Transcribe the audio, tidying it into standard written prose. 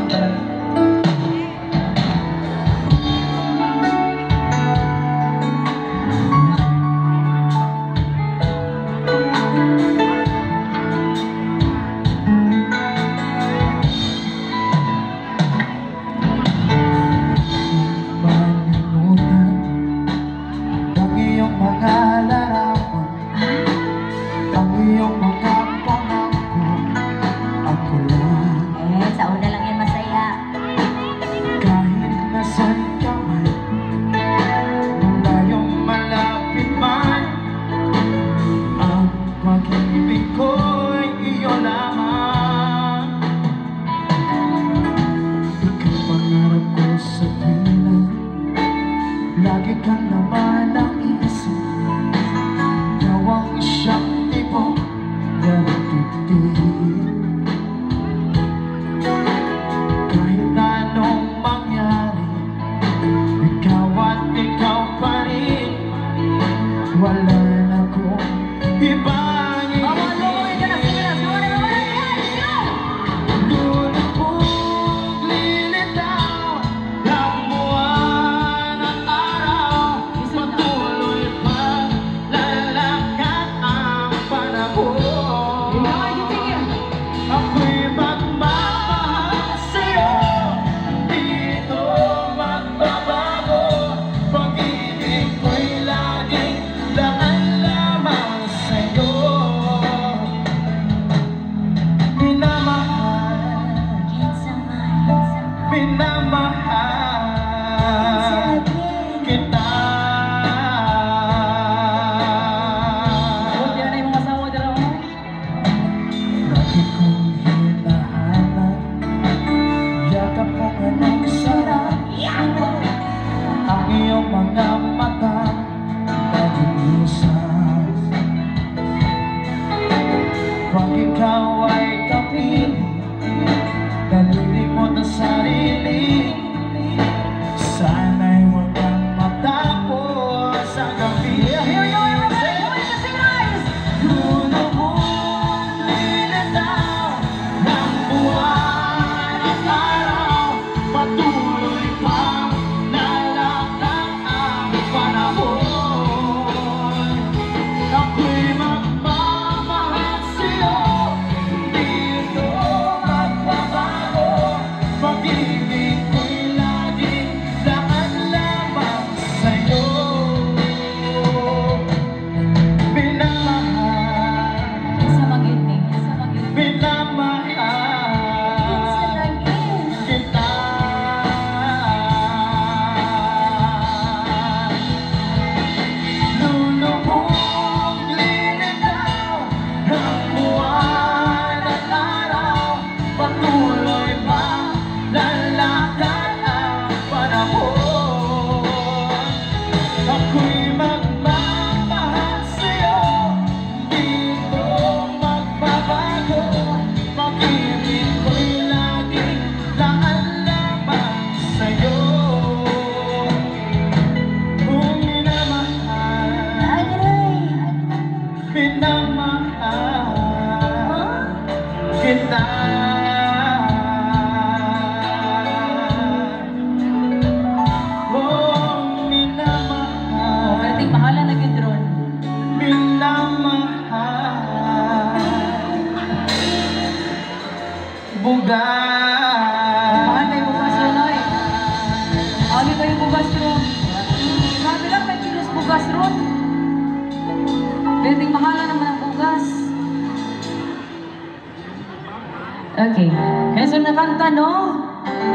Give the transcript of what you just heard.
naman talaga. Lagi kang naman ang isip, gawang siyang tipo ng titig. Kahit anong mangyari, ikaw at ikaw pa rin. Wala na kong ibang minamahal kita. Lagi kong hinahanap yakap mong anong sarap, ang iyong mga mata nag-iisas. Pag ikaw ay kapili, nalilimot ang sarili. Sana'y huwag kang matapos sa gabi. Dulo mong linataw ng buwan at araw, patuloy pang lalakad ang panahon. Ako'y magmamahal sa'yo, dito magbabago. Pag-ibig ko'y laging daan lamang sa'yo. Minamahal kita. Lulubog linitaw ang buwan at araw, patuloy pa lalakad ang panahon. Ako'y magmamahal sa'yo, dito magbabago. Pag-ibig ko'y laging daan lamang sa'yo. Kung minamahal, minamahal kita. Bugas. Mahal na yung bugas yun, ay. Ano ba yung bugas yun? Sabi lang, may kilos bugas ron. Pwedeng mahala naman ang bugas. Okay. Kaya so nakanta, no?